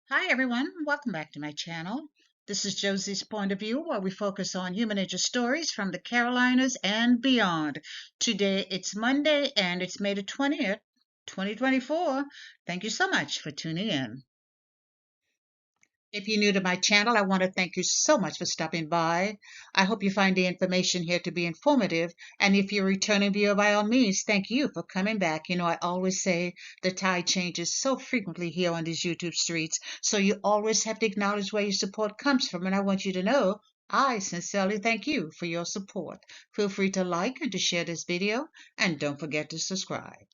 Hi everyone, welcome back to my channel. This is Josie's Point of View, where we focus on human nature stories from the Carolinas and beyond. Today it's Monday and it's May the 20th, 2024. Thank you so much for tuning in. If you're new to my channel, I want to thank you so much for stopping by. I hope you find the information here to be informative. And if you're a returning viewer, by all means, thank you for coming back. You know, I always say the tide changes so frequently here on these YouTube streets. So you always have to acknowledge where your support comes from. And I want you to know I sincerely thank you for your support. Feel free to like and to share this video. And don't forget to subscribe.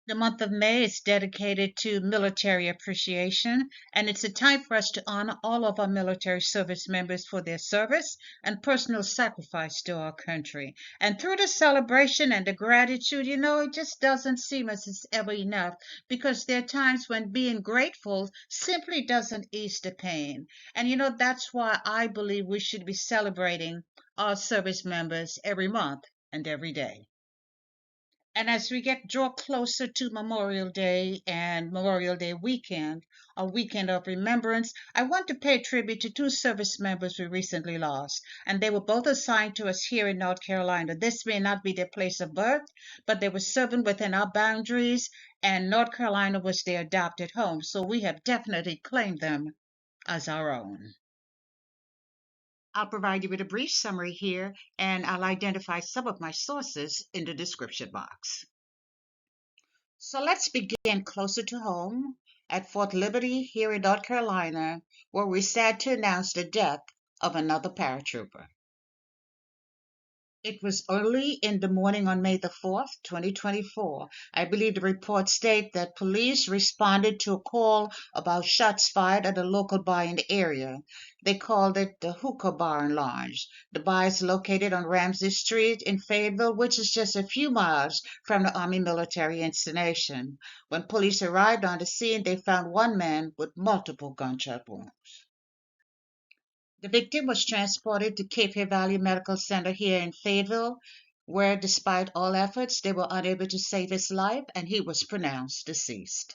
The month of May is dedicated to military appreciation, and it's a time for us to honor all of our military service members for their service and personal sacrifice to our country. And through the celebration and the gratitude, it just doesn't seem as it's ever enough because there are times when being grateful simply doesn't ease the pain. And that's why I believe we should be celebrating our service members every month and every day. And as we draw closer to Memorial Day and Memorial Day weekend, a weekend of remembrance, I want to pay tribute to two service members we recently lost. And they were both assigned to us here in North Carolina. This may not be their place of birth, but they were serving within our boundaries, and North Carolina was their adopted home. So we have definitely claimed them as our own. I'll provide you with a brief summary here, and I'll identify some of my sources in the description box. So let's begin closer to home at Fort Liberty here in North Carolina, where we're sad to announce the death of another paratrooper. It was early in the morning on May the 4th, 2024. I believe the reports state that police responded to a call about shots fired at a local bar in the area. They called it the Hookah Bar and Lounge. The bar is located on Ramsey Street in Fayetteville, which is just a few miles from the Army military installation. When police arrived on the scene, they found one man with multiple gunshot wounds. The victim was transported to Cape Valley Medical Center here in Fayetteville, where, despite all efforts, they were unable to save his life and he was pronounced deceased.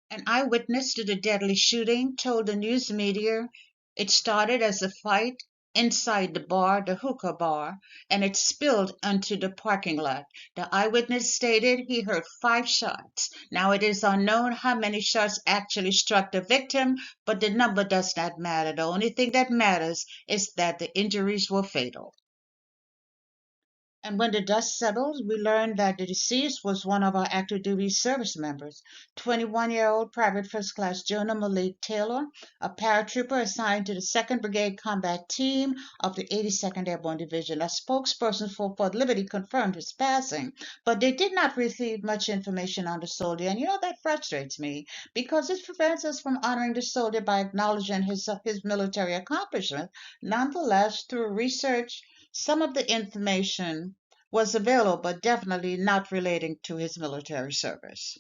An eyewitness to the deadly shooting told the news media it started as a fight inside the bar, the hookah bar, and it spilled onto the parking lot. The eyewitness stated he heard 5 shots. Now, it is unknown how many shots actually struck the victim, but the number does not matter. The only thing that matters is that the injuries were fatal. And when the dust settled, we learned that the deceased was one of our active duty service members, 21-year-old Private First Class Jonah Malik Taylor, a paratrooper assigned to the 2nd Brigade Combat Team of the 82nd Airborne Division. A spokesperson for Fort Liberty confirmed his passing, but they did not receive much information on the soldier. And that frustrates me because it prevents us from honoring the soldier by acknowledging his military accomplishment. Nonetheless, through research, some of the information was available, but definitely not relating to his military service.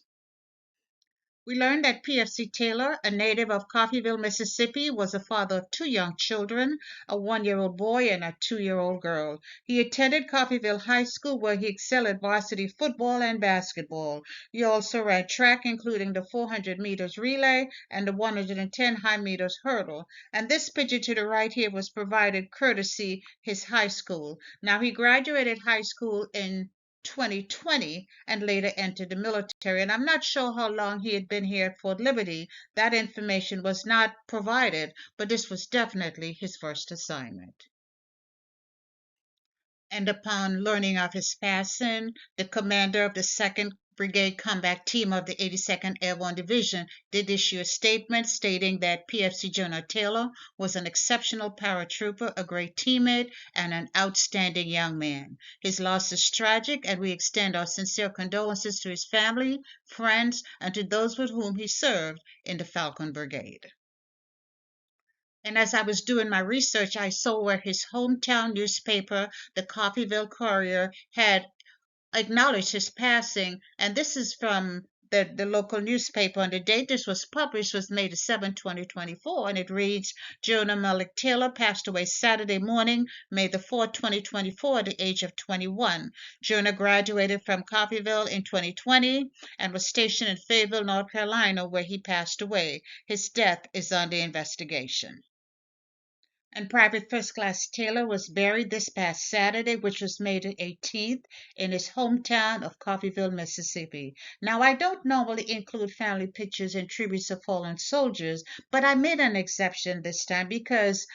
We learned that PFC Taylor, a native of Coffeyville, Mississippi, was a father of 2 young children, a 1-year-old boy and a 2-year-old girl. He attended Coffeyville High School, where he excelled at varsity football and basketball. He also ran track, including the 400 meters relay and the 110 high meters hurdle. And this picture to the right here was provided courtesy his high school. Now, he graduated high school in 2020 and later entered the military. And I'm not sure how long he had been here at Fort Liberty. That information was not provided, but this was definitely his first assignment. And upon learning of his passing, the commander of the 2nd Brigade Combat Team of the 82nd Airborne Division did issue a statement stating that PFC Jonah Taylor was an exceptional paratrooper, a great teammate, and an outstanding young man. His loss is tragic, and we extend our sincere condolences to his family, friends, and to those with whom he served in the Falcon Brigade. And as I was doing my research, I saw where his hometown newspaper, the Coffeyville Courier, had acknowledged his passing. And this is from the local newspaper, and the date this was published was May the 7th, 2024, and it reads, Jonah Malik Taylor passed away Saturday morning, May the 4th, 2024, at the age of 21. Jonah graduated from Coffeyville in 2020 and was stationed in Fayetteville, North Carolina, where he passed away. His death is under investigation. And Private First Class Taylor was buried this past Saturday, which was May the 18th, in his hometown of Coffeyville, Mississippi. Now, I don't normally include family pictures and tributes of fallen soldiers, but I made an exception this time because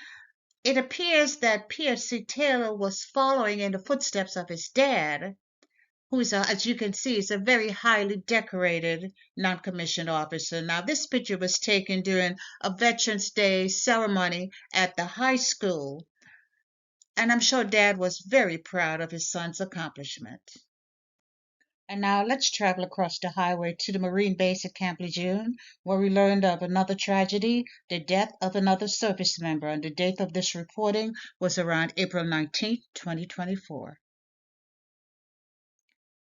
it appears that PFC Taylor was following in the footsteps of his dad, who's, as you can see, is a very highly decorated non-commissioned officer. Now, this picture was taken during a Veterans Day ceremony at the high school, and I'm sure Dad was very proud of his son's accomplishment. And now let's travel across the highway to the Marine base at Camp Lejeune, where we learned of another tragedy, the death of another service member, and the date of this reporting was around April 19th, 2024.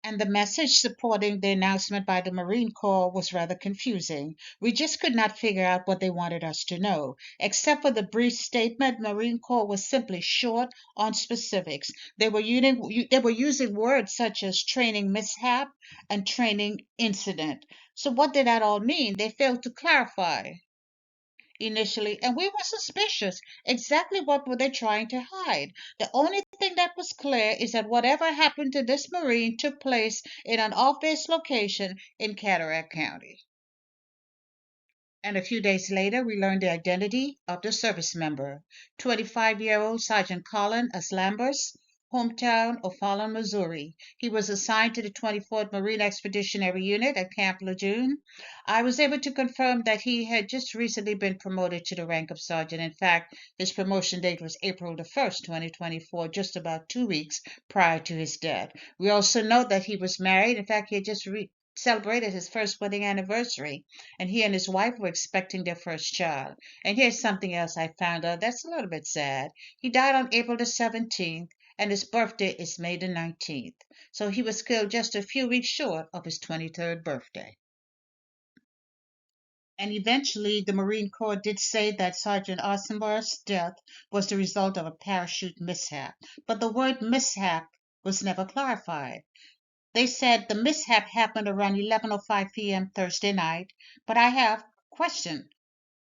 And the message supporting the announcement by the Marine Corps was rather confusing. We just could not figure out what they wanted us to know. Except for the brief statement, Marine Corps was simply short on specifics. They were using words such as training mishap and training incident. So what did that all mean? They failed to clarify initially, and we were suspicious. Exactly what were they trying to hide? The only thing that was clear is that whatever happened to this Marine took place in an off-base location in Cataract County. And a few days later, we learned the identity of the service member, 25-year-old Sergeant Colin Aslambers, hometown of Fallon, Missouri. He was assigned to the 24th Marine Expeditionary Unit at Camp Lejeune. I was able to confirm that he had just recently been promoted to the rank of sergeant. In fact, his promotion date was April the 1st, 2024, just about 2 weeks prior to his death. We also know that he was married. In fact, he had just celebrated his first wedding anniversary, and he and his wife were expecting their first child. And here's something else I found out that's a little bit sad. He died on April the 17th, and his birthday is May the 19th. So he was killed just a few weeks short of his 23rd birthday. And eventually, the Marine Corps did say that Sergeant Arsenbar's death was the result of a parachute mishap, but the word mishap was never clarified. They said the mishap happened around 11:05 p.m. Thursday night, but I have a question.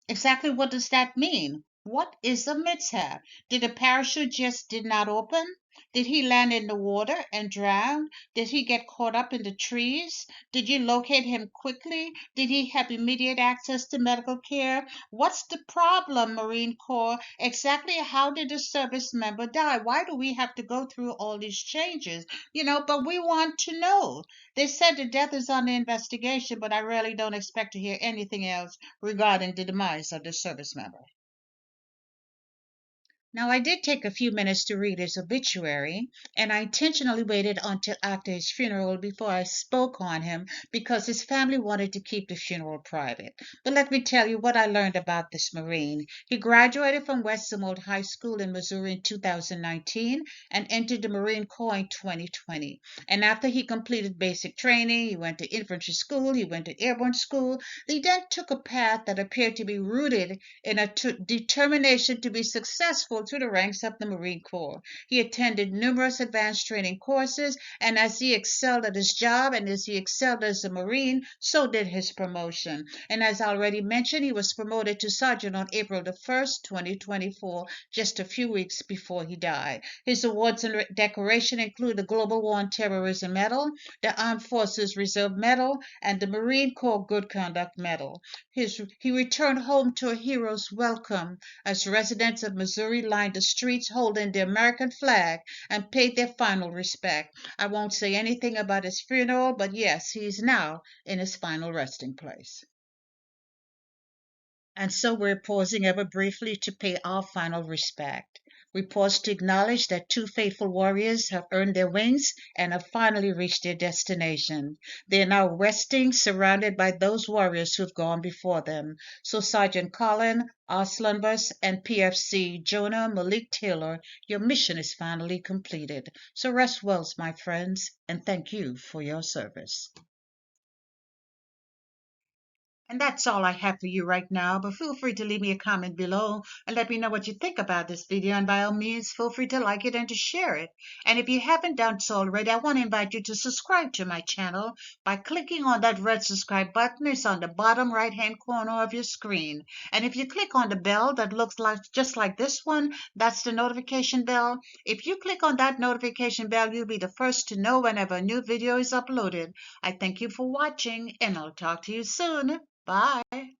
Exactly what does that mean? What is a mishap? Did the parachute just did not open? Did he land in the water and drown? Did he get caught up in the trees? Did you locate him quickly? Did he have immediate access to medical care? What's the problem, Marine Corps? Exactly how did the service member die? Why do we have to go through all these changes? But we want to know. They said the death is under investigation, but I really don't expect to hear anything else regarding the demise of the service member. Now, I did take a few minutes to read his obituary, and I intentionally waited until after his funeral before I spoke on him because his family wanted to keep the funeral private. But let me tell you what I learned about this Marine. He graduated from West Summerall High School in Missouri in 2019 and entered the Marine Corps in 2020. And after he completed basic training, he went to infantry school, he went to airborne school. He then took a path that appeared to be rooted in a determination to be successful through the ranks of the Marine Corps. He attended numerous advanced training courses, and as he excelled at his job and as he excelled as a Marine, so did his promotion. And as I already mentioned, he was promoted to sergeant on April the 1st, 2024, just a few weeks before he died. His awards and decoration include the Global War on Terrorism Medal, the Armed Forces Reserve Medal, and the Marine Corps Good Conduct Medal. He returned home to a hero's welcome as residents of Missouri lined the streets holding the American flag and paid their final respect. I won't say anything about his funeral, but yes, he is now in his final resting place. And so we're pausing ever briefly to pay our final respect. We pause to acknowledge that two faithful warriors have earned their wings and have finally reached their destination. They are now resting, surrounded by those warriors who have gone before them. So Sergeant Colin Arslanbus and PFC Jonah Malik Taylor, your mission is finally completed. So rest well, my friends, and thank you for your service. And that's all I have for you right now, but feel free to leave me a comment below and let me know what you think about this video, and by all means, feel free to like it and to share it. And if you haven't done so already, I want to invite you to subscribe to my channel by clicking on that red subscribe button. It's on the bottom right-hand corner of your screen. And if you click on the bell that looks like just like this one, that's the notification bell. If you click on that notification bell, you'll be the first to know whenever a new video is uploaded. I thank you for watching, and I'll talk to you soon. Bye.